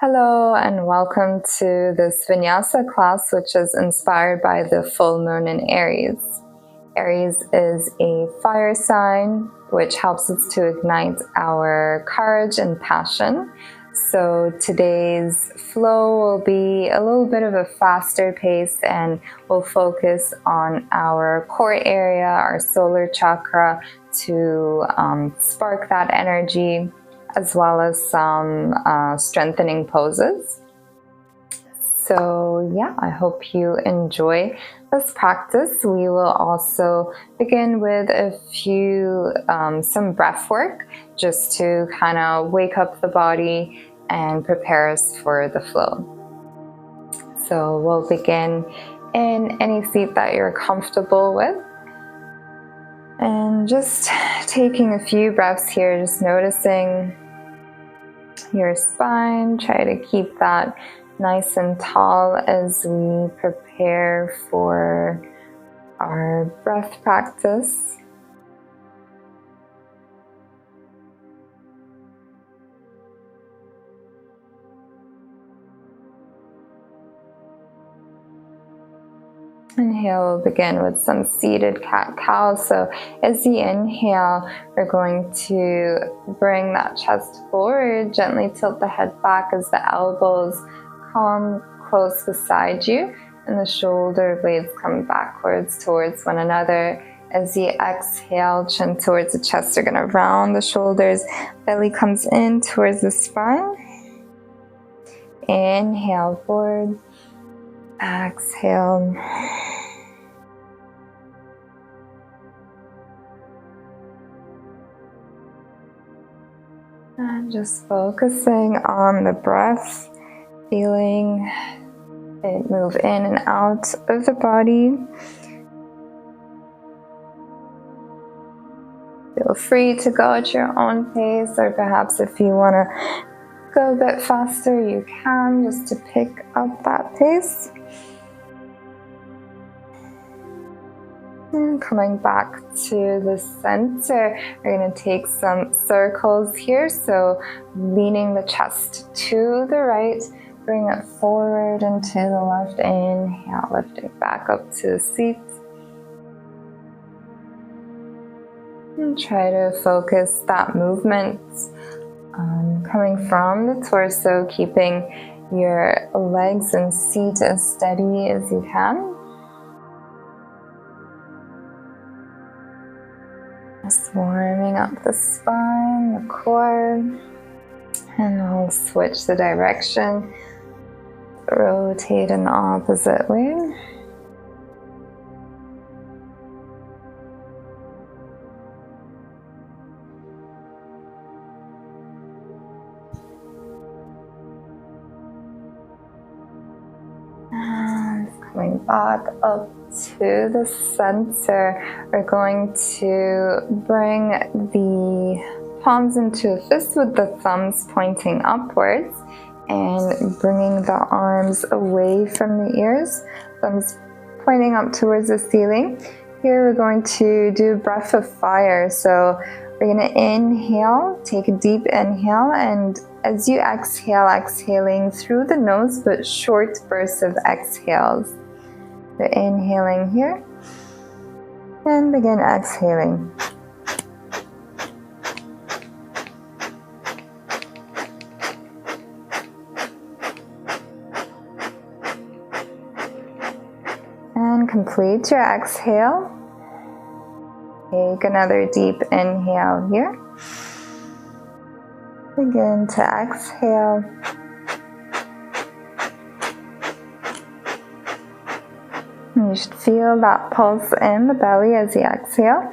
Hello and welcome to this Vinyasa class, which is inspired by the full moon in Aries. Aries is a fire sign, which helps us to ignite our courage and passion. So today's flow will be a little bit of a faster pace, and we'll focus on our core area, our solar chakra, to spark that energy, as well as some strengthening poses. So yeah, I hope you enjoy this practice. We will also begin with a few, some breath work, just to kind of wake up the body and prepare us for the flow. So we'll begin in any seat that you're comfortable with. And just taking a few breaths here, just noticing your spine. Try to keep that nice and tall as we prepare for our breath practice. Inhale, we'll begin with some seated cat-cow. So as you inhale, we're going to bring that chest forward, gently tilt the head back as the elbows come close beside you and the shoulder blades come backwards towards one another. As you exhale, chin towards the chest, you're going to round the shoulders, belly comes in towards the spine. Inhale forward, exhale. And just focusing on the breath, feeling it move in and out of the body. Feel free to go at your own pace, or perhaps if you want to go a bit faster, you can, just to pick up that pace. And coming back to the center, we're going to take some circles here. So leaning the chest to the right, bring it forward and to the left. Inhale, lifting back up to the seat. And try to focus that movement coming from the torso, keeping your legs and seat as steady as you can. Just warming up the spine, the core, and we'll switch the direction, rotate in the opposite way. And coming back up to the center, we're going to bring the palms into a fist with the thumbs pointing upwards and bringing the arms away from the ears, thumbs pointing up towards the ceiling. Here we're going to do a breath of fire. So we're going to inhale, take a deep inhale, and as you exhale, exhaling through the nose, but short bursts of exhales. So inhaling here, and begin exhaling. And complete your exhale. Take another deep inhale here. Begin to exhale. You should feel that pulse in the belly as you exhale.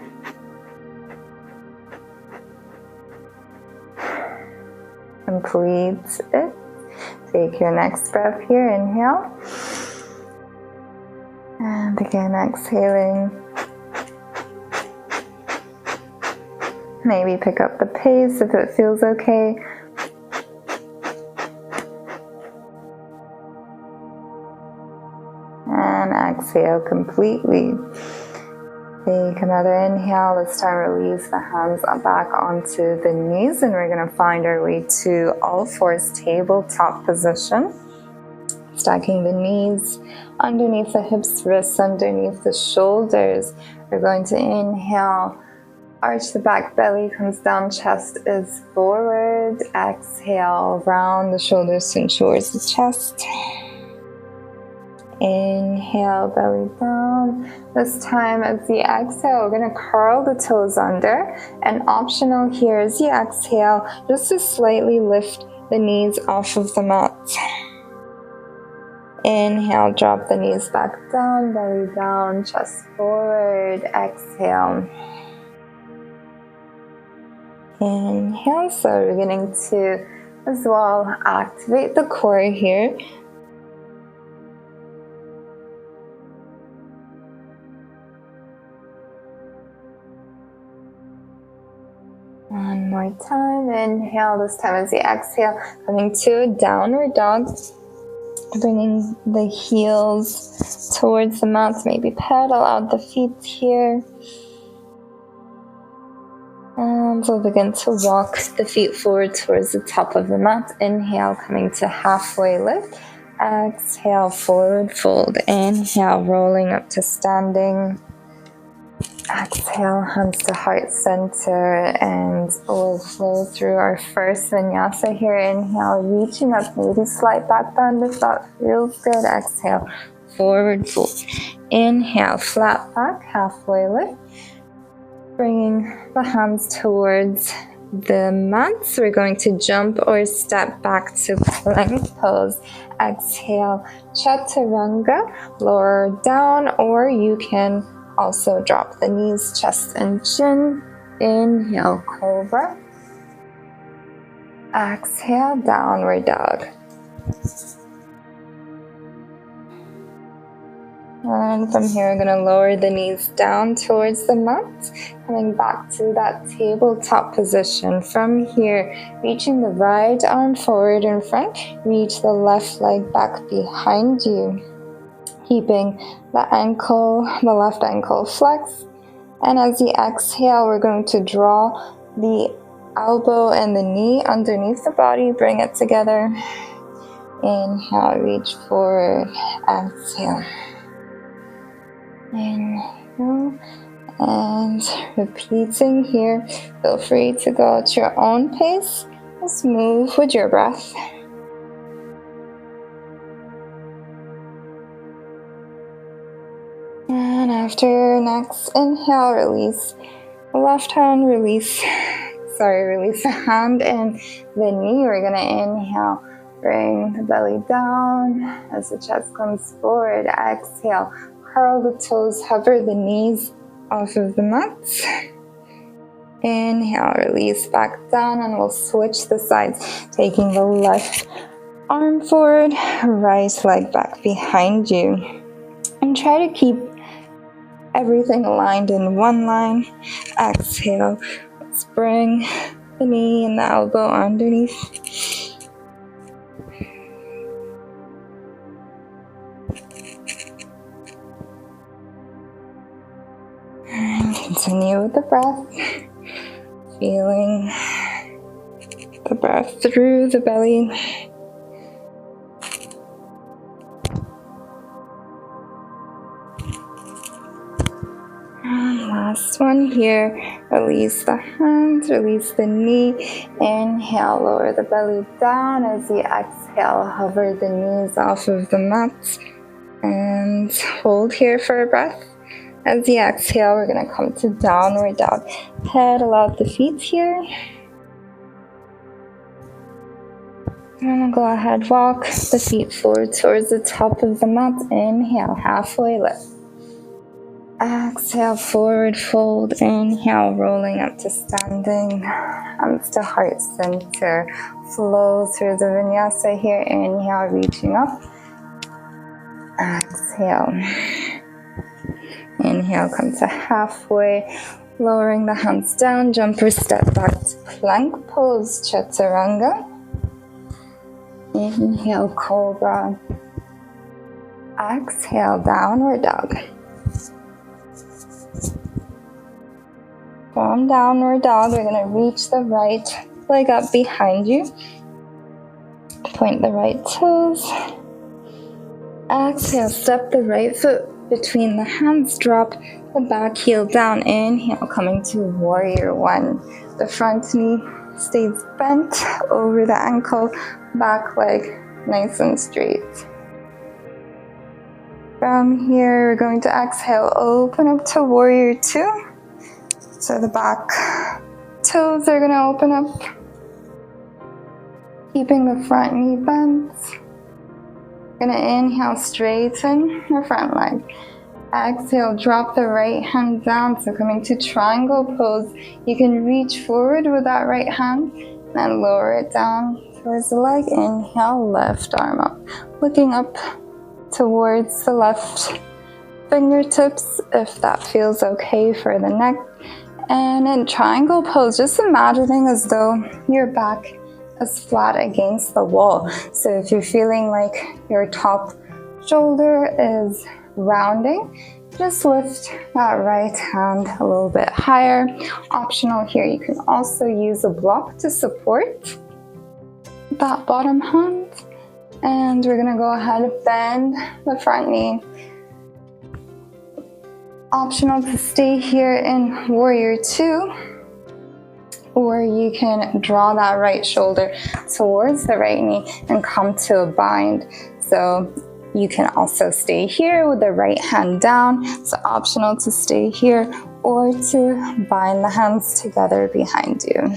Complete it. Take your next breath here, inhale. And begin exhaling. Maybe pick up the pace if it feels okay. And exhale completely. Take another inhale. This time release the hands back onto the knees, and we're going to find our way to all fours, tabletop position. Stacking the knees underneath the hips, wrists underneath the shoulders. We're going to inhale, arch the back, belly comes down, chest is forward. Exhale, round the shoulders towards the chest. Inhale, belly down. This time as the exhale, we're going to curl the toes under. And optional here as you exhale, just to slightly lift the knees off of the mat. Inhale, drop the knees back down, belly down, chest forward. Exhale. Inhale, so we're beginning to as well activate the core here. One more time, inhale, this time as you exhale, coming to a downward dog, bringing the heels towards the mat, maybe pedal out the feet here. And we'll begin to walk the feet forward towards the top of the mat. Inhale, coming to halfway lift. Exhale, forward fold. Inhale, rolling up to standing. Exhale, hands to heart center, and we'll flow through our first vinyasa here. Inhale, reaching up, maybe slight back bend if that feels good. Exhale, forward fold. Inhale, flat back, halfway lift. Bringing the hands towards the mat. So we're going to jump or step back to plank pose. Exhale, chaturanga, lower down, or you can also drop the knees, chest and chin. Inhale, cobra. Exhale, downward dog. And from here, we're going to lower the knees down towards the mat, coming back to that tabletop position. From here, reaching the right arm forward in front, reach the left leg back behind you. Keeping the left ankle flexed. And as you exhale, we're going to draw the elbow and the knee underneath the body, bring it together. Inhale, reach forward, exhale. Inhale, and repeating here. Feel free to go at your own pace. Just move with your breath. And after your next inhale, release the left hand, release the hand and the knee. We're going to inhale, bring the belly down as the chest comes forward. Exhale, curl the toes, hover the knees off of the mat. Inhale, release back down, and we'll switch the sides, taking the left arm forward, right leg back behind you. And try to keep everything aligned in one line. Exhale, let's bring the knee and the elbow underneath. And continue with the breath, feeling the breath through the belly. And last one here, release the hands, release the knee. Inhale, lower the belly down. As you exhale, hover the knees off of the mat and hold here for a breath. As you exhale, we're going to come to downward dog. Pedal out the feet here. And go ahead, walk the feet forward towards the top of the mat. Inhale, halfway lift. Exhale, forward fold. Inhale, rolling up to standing. Hands to heart center. Flow through the vinyasa here. Inhale, reaching up. Exhale. Inhale, come to halfway, lowering the hands down, jump or step back to plank pose, chaturanga. Inhale, cobra. Exhale, downward dog. From downward dog, we're going to reach the right leg up behind you. Point the right toes. Exhale, step the right foot between the hands, drop the back heel down. Inhale, coming to warrior one. The front knee stays bent over the ankle, back leg nice and straight. From here, we're going to exhale, open up to warrior two. So the back toes are going to open up, keeping the front knee bent. Going to inhale, straighten the front leg. Exhale, drop the right hand down. So coming to triangle pose, you can reach forward with that right hand and lower it down towards the leg. Inhale, left arm up, looking up towards the left fingertips if that feels okay for the neck. And in triangle pose, just imagining as though your back is flat against the wall. So if you're feeling like your top shoulder is rounding, just lift that right hand a little bit higher. Optional here, you can also use a block to support that bottom hand. And we're gonna go ahead and bend the front knee. Optional to stay here in warrior two, or you can draw that right shoulder towards the right knee and come to a bind. So you can also stay here with the right hand down. So optional to stay here or to bind the hands together behind you.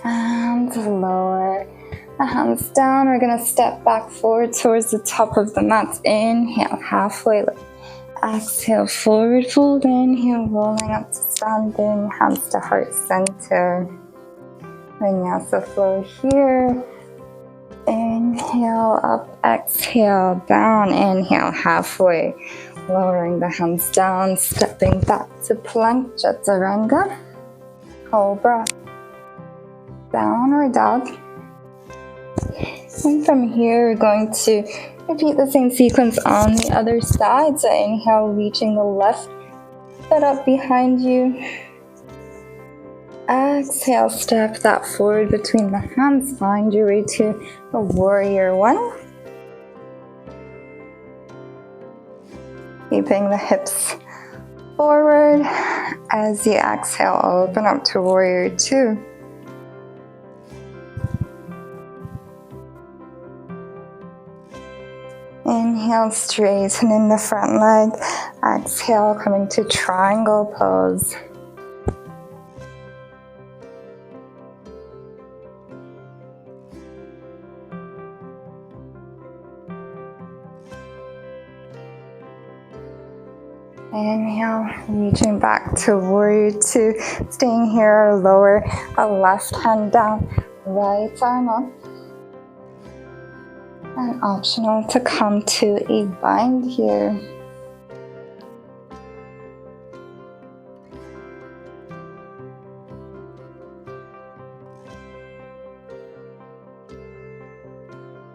And lower the hands down. We're going to step back forward towards the top of the mat. Inhale, halfway lift. Exhale, forward fold. Inhale, rolling up to standing, hands to heart center. Vinyasa flow here. Inhale, up, exhale, down. Inhale, halfway. Lowering the hands down, stepping back to plank, chaturanga. Cobra. Downward dog. And from here, we're going to repeat the same sequence on the other side. So inhale, reaching the left foot up behind you. Exhale, step that forward between the hands. Find your way to a warrior one. Keeping the hips forward. As you exhale, open up to warrior two. Inhale, straighten in the front leg. Exhale, coming to triangle pose. Inhale, reaching back to warrior two. Staying here, lower a left hand down, right arm up. And optional to come to a bind here.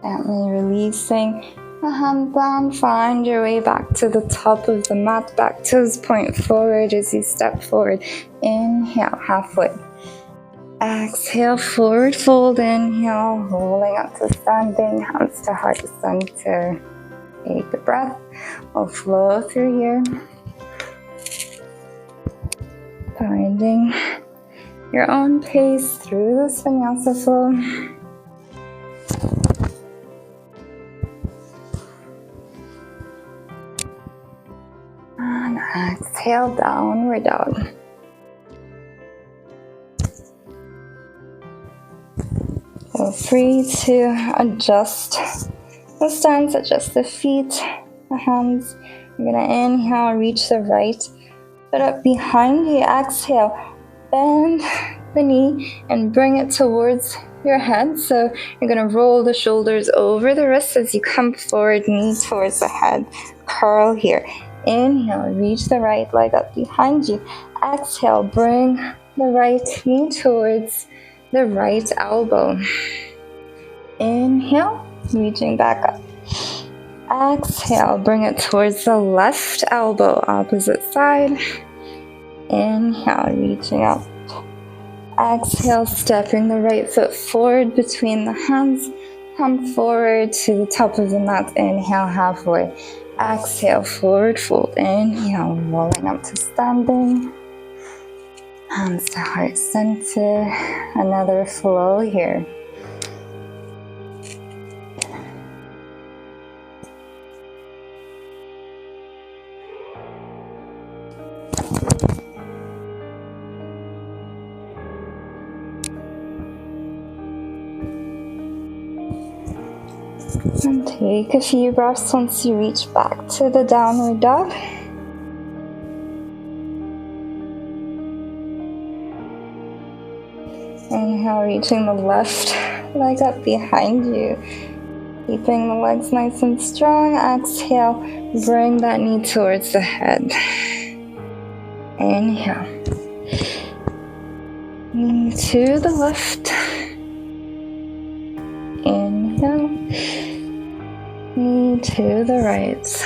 Gently releasing the hand down, find your way back to the top of the mat, back toes point forward as you step forward. Inhale, halfway. Exhale, forward fold. Inhale, rolling up to standing, hands to heart center. Take a breath. We'll flow through here. Finding your own pace through this vinyasa flow. And exhale, downward dog. Feel free to adjust the stance, adjust the feet, the hands. You're going to inhale, reach the right foot up behind you. Exhale, bend the knee and bring it towards your head. So you're going to roll the shoulders over the wrists as you come forward, knee towards the head. Curl here. Inhale, reach the right leg up behind you. Exhale, bring the right knee towards the right elbow. Inhale, reaching back up. Exhale, bring it towards the left elbow, opposite side. Inhale, reaching up. Exhale, stepping the right foot forward between the hands. Come forward to the top of the mat. Inhale, halfway. Exhale, forward fold. Inhale, rolling up to standing. Hands to heart center. Another flow here. And take a few breaths once you reach back to the downward dog. Inhale, reaching the left leg up behind you. Keeping the legs nice and strong. Exhale, bring that knee towards the head. Inhale. Knee to the left. Inhale. Knee to the right.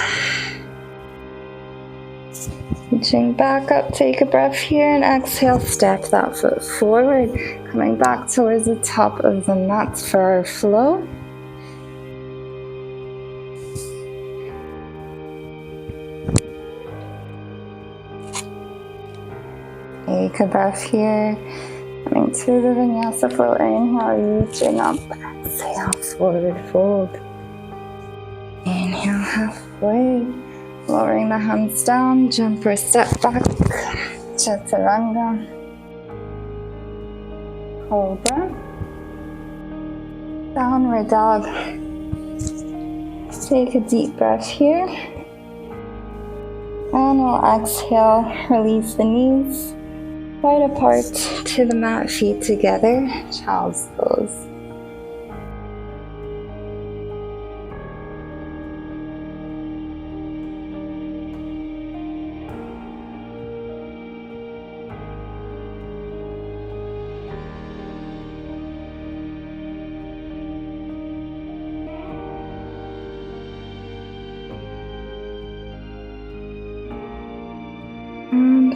Reaching back up, take a breath here and exhale, step that foot forward. Coming back towards the top of the mat for our flow. Take a breath here. Coming to the Vinyasa flow. Inhale, reaching up. Exhale, forward fold. Inhale, halfway. Lowering the hands down, jump or step back. Chaturanga. Cobra. Downward dog. Take a deep breath here. And we'll exhale, release the knees. Right apart to the mat, feet together, child's pose.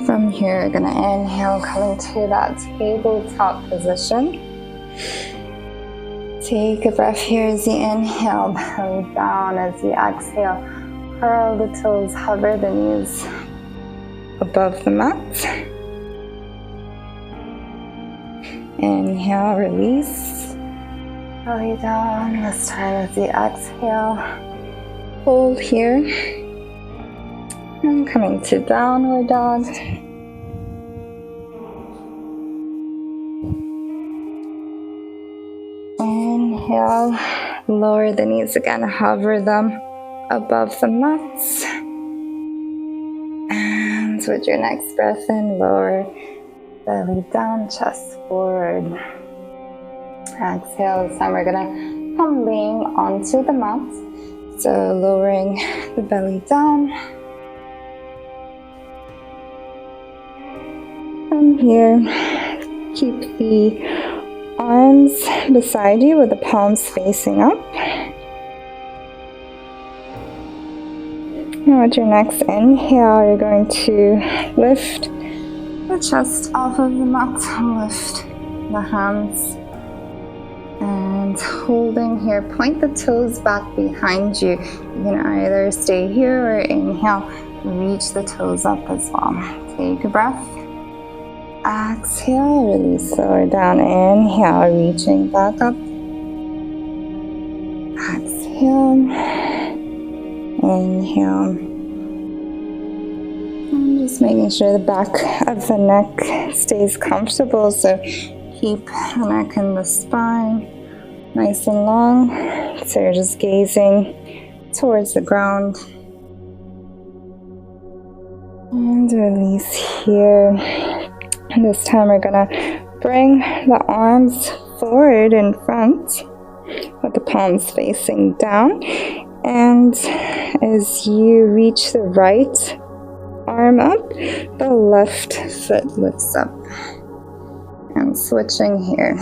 From here, we're gonna inhale, coming to that tabletop position. Take a breath here as you inhale, belly down. As you exhale, curl the toes, hover the knees above the mat. Inhale, release, belly down. This time as you exhale, hold here. And coming to downward dog. Inhale, lower the knees again, hover them above the mats. And with your next breath in, lower belly down, chest forward. Exhale, this time we're gonna come laying onto the mat. So lowering the belly down. From here, keep the arms beside you with the palms facing up. Now with your next inhale, you're going to lift the chest off of the mat, lift the hands, and holding here, point the toes back behind you. You can either stay here or inhale, reach the toes up as well. Take a breath. Exhale, release, lower down. Inhale, reaching back up. Exhale. Inhale. And just making sure the back of the neck stays comfortable. So keep the neck and the spine nice and long. So you're just gazing towards the ground. And release here. And this time we're gonna bring the arms forward in front with the palms facing down. And as you reach the right arm up, the left foot lifts up. And switching here.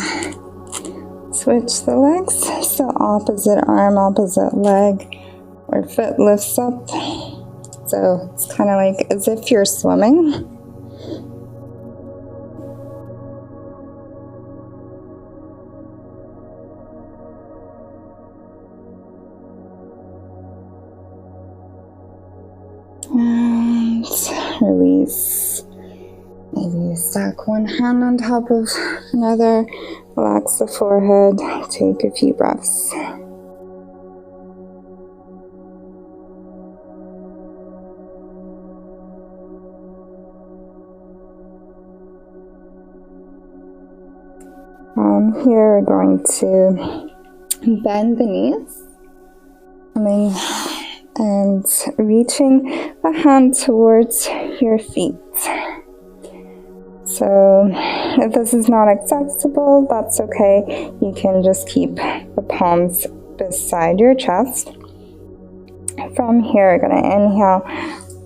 Switch the legs, so opposite arm, opposite leg. Or foot lifts up. So it's kind of like as if you're swimming. And release. Maybe you stack one hand on top of another. Relax the forehead. Take a few breaths. Here we're going to bend the knees, coming and reaching the hand towards your feet. So if this is not accessible, that's okay. You can just keep the palms beside your chest. From here, we're going to inhale,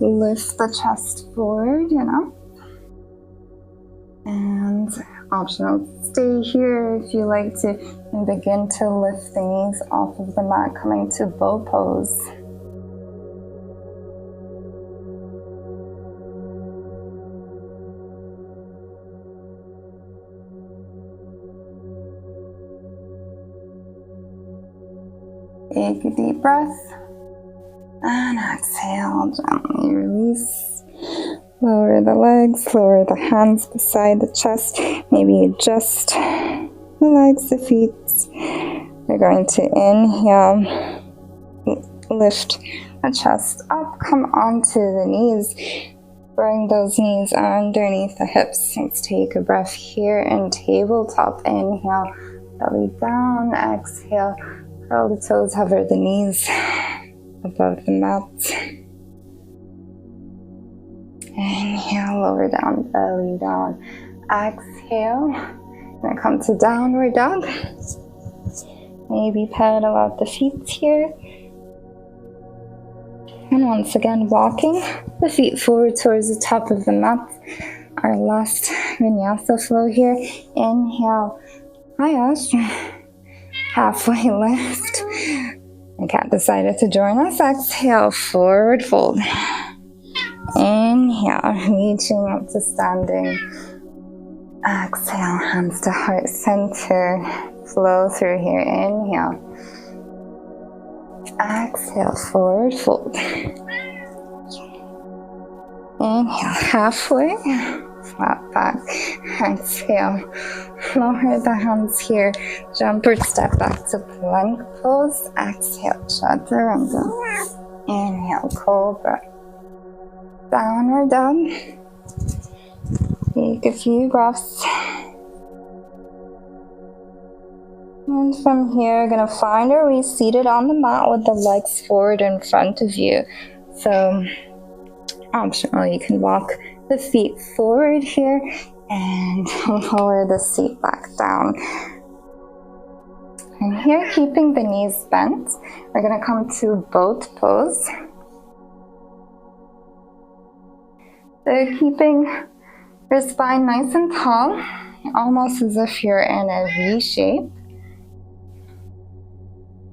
lift the chest forward and up. And optional, stay here if you like to, and begin to lift the knees off of the mat, coming to bow pose. Take a deep breath and exhale, gently release. Lower the legs, lower the hands beside the chest. Maybe just the legs, the feet. We're going to inhale, lift the chest up, come onto the knees. Bring those knees underneath the hips. Let's take a breath here in tabletop. Inhale, belly down, exhale. Curl the toes, hover the knees above the mat. Inhale, lower down, belly down. Exhale. Gonna come to downward dog. Maybe pedal out the feet here. And once again, walking the feet forward towards the top of the mat. Our last Vinyasa flow here. Inhale, Ayash. Halfway lift. And cat decided to join us. Exhale, forward fold. Inhale, reaching up to standing. Exhale, hands to heart center. Flow through here. Inhale. Exhale, forward fold. Inhale, halfway. Flat back. Exhale. Lower the hands here. Jump or step back to plank pose. Exhale, chaturanga. Inhale, cobra. Downward dog. Take a few breaths. And from here, we're going to find our way seated on the mat with the legs forward in front of you. So, optional, you can walk the feet forward here and lower the seat back down. And here, keeping the knees bent, we're going to come to boat pose. So keeping your spine nice and tall, almost as if you're in a V shape.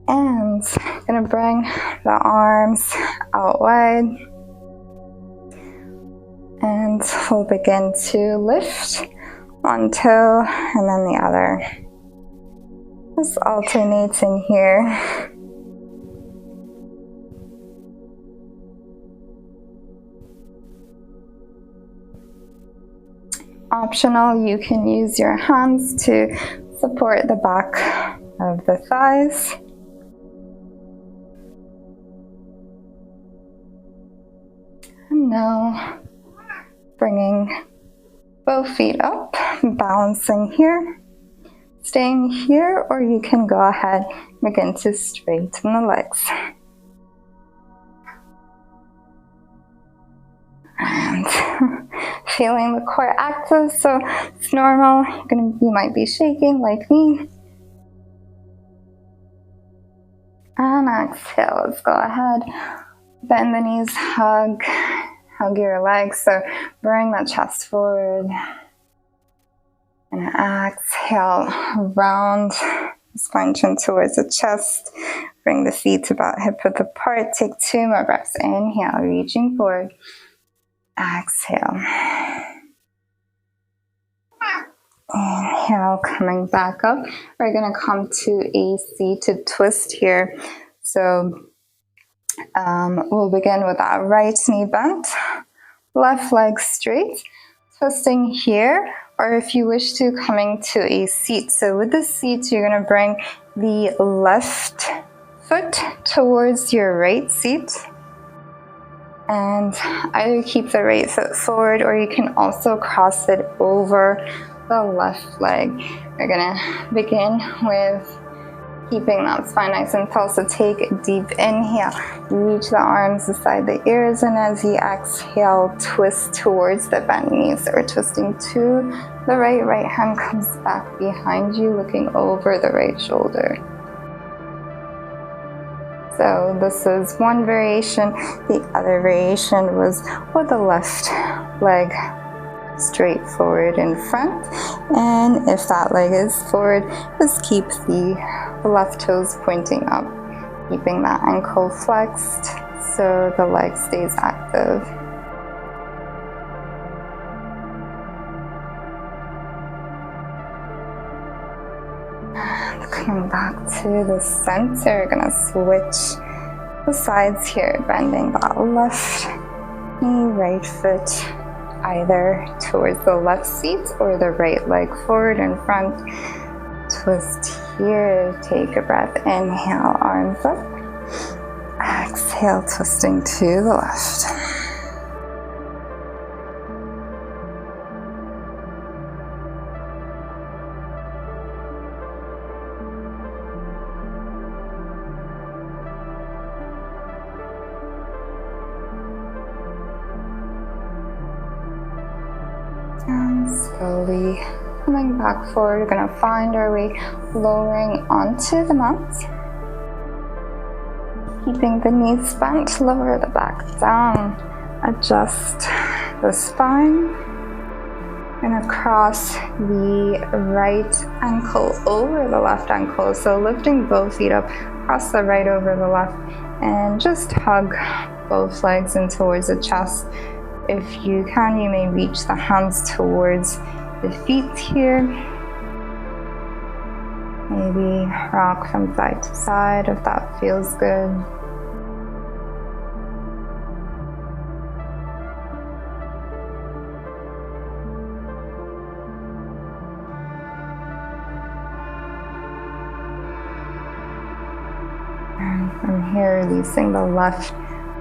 And gonna bring the arms out wide. And we'll begin to lift one toe and then the other. Just alternating here. Optional, you can use your hands to support the back of the thighs. And now, bringing both feet up, balancing here, staying here, or you can go ahead and begin to straighten the legs. And feeling the core active, so it's normal. You might be shaking like me. And exhale, let's go ahead. Bend the knees, hug your legs. So bring that chest forward. And exhale, round spine chin towards the chest. Bring the feet about hip width apart. Take 2 more breaths. Inhale, reaching forward. Exhale. Inhale, coming back up. We're going to come to a seated twist here. So we'll begin with that right knee bent, left leg straight, twisting here, or if you wish to, coming to a seat. So with the seat, you're going to bring the left foot towards your right seat, and either keep the right foot forward, or you can also cross it over the left leg. We're going to begin with keeping that spine nice and tall. So take a deep inhale, reach the arms beside the ears, and as you exhale, twist towards the bent knees, or twisting to the right hand comes back behind you, looking over the right shoulder. So this is one variation. The other variation was with the left leg straight forward in front, and if that leg is forward, just keep the left toes pointing up, keeping that ankle flexed so the leg stays active. And coming back to the center, we're gonna switch the sides here, bending that left knee, right foot either towards the left seat or the right leg forward in front. Twist here, take a breath, inhale, arms up, exhale, twisting to the left. And slowly coming back forward, we're going to find our way lowering onto the mat. Keeping the knees bent, lower the back down. Adjust the spine. We're going to cross the right ankle over the left ankle. So lifting both feet up, cross the right over the left, and just hug both legs in towards the chest. If you can, you may reach the hands towards the feet here. Maybe rock from side to side if that feels good. And from here, releasing the left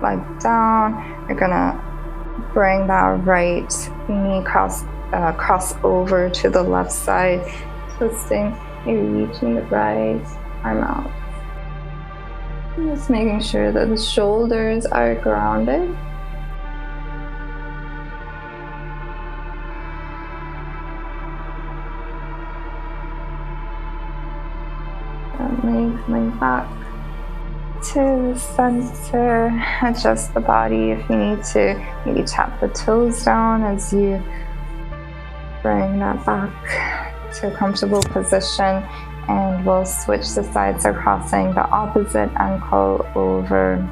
leg down, you're gonna bring that right knee cross over to the left side, twisting, maybe reaching the right arm out. And just making sure that the shoulders are grounded. Gently coming back to the center. Adjust the body if you need to. Maybe tap the toes down as you bring that back to a comfortable position, and we'll switch the sides, so crossing the opposite ankle over.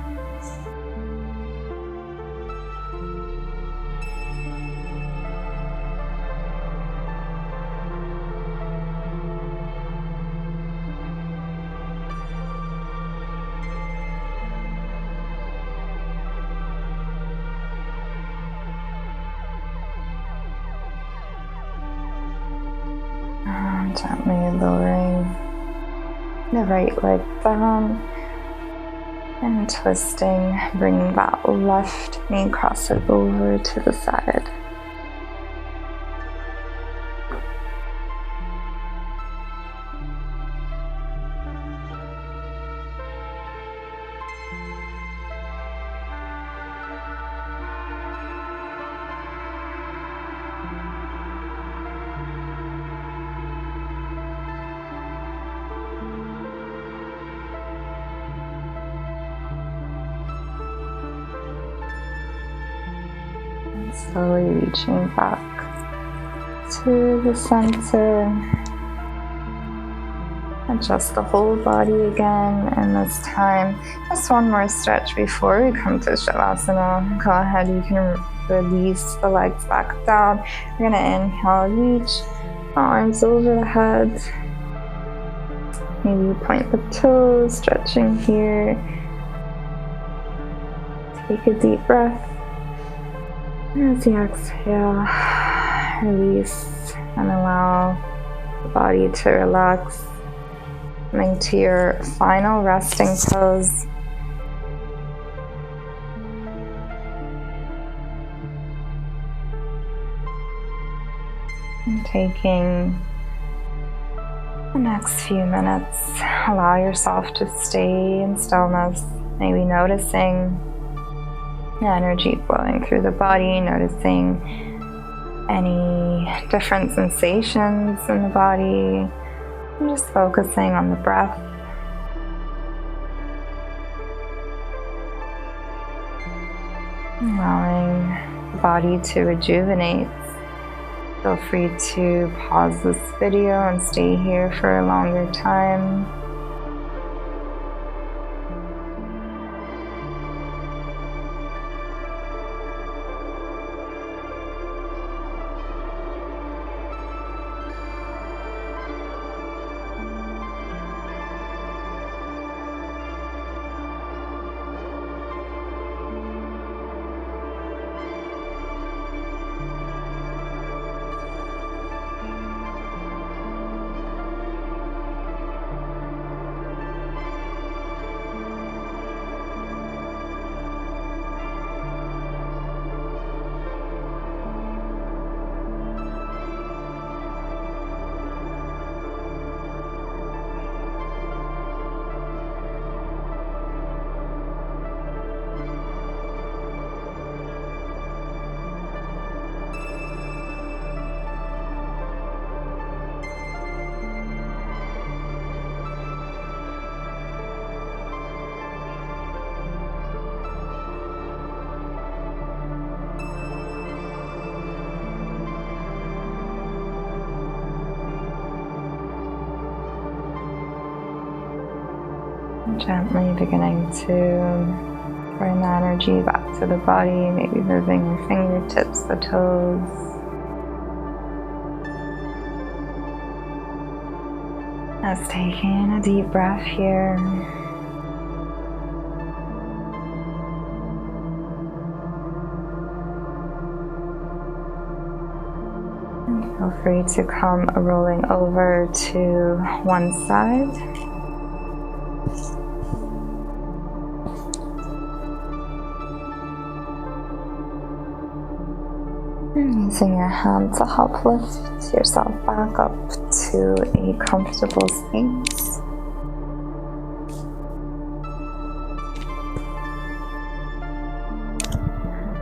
Gently lowering the right leg down and twisting, bringing that left knee, cross it over to the side. Slowly reaching back to the center Adjust the whole body again, and this time, just one more stretch before we come to Shavasana. Go ahead, you can release the legs back down. You're gonna inhale, reach the arms over the head. Maybe point the toes, stretching here. Take a deep breath. As you exhale, release and allow the body to relax. Coming to your final resting pose. And taking the next few minutes, allow yourself to stay in stillness, maybe noticing the energy flowing through the body, noticing any different sensations in the body, and just focusing on the breath. Allowing the body to rejuvenate. Feel free to pause this video and stay here for a longer time. Gently beginning to bring the energy back to the body, maybe moving your fingertips, the toes. Just taking a deep breath here. And feel free to come rolling over to one side. And using your hand to help lift yourself back up to a comfortable space.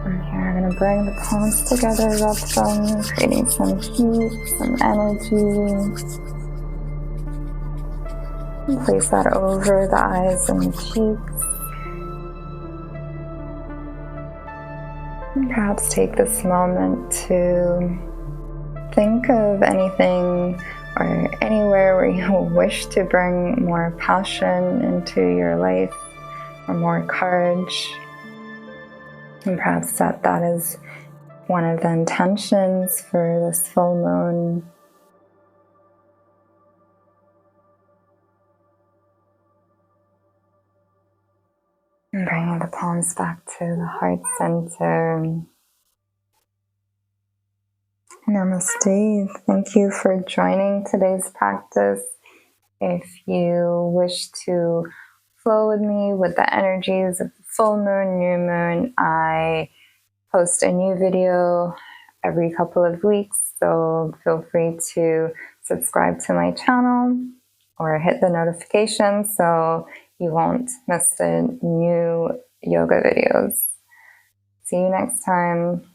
From here, I'm going to bring the palms together, rub them, creating some heat, some energy. And place that over the eyes and the cheeks. And perhaps take this moment to think of anything or anywhere where you wish to bring more passion into your life or more courage. And perhaps that is one of the intentions for this full moon. And bringing the palms back to the heart center. Namaste. Thank you for joining today's practice. If you wish to flow with me with the energies of the full moon, new moon, I post a new video every couple of weeks. So feel free to subscribe to my channel or hit the notification so you won't miss the new yoga videos. See you next time.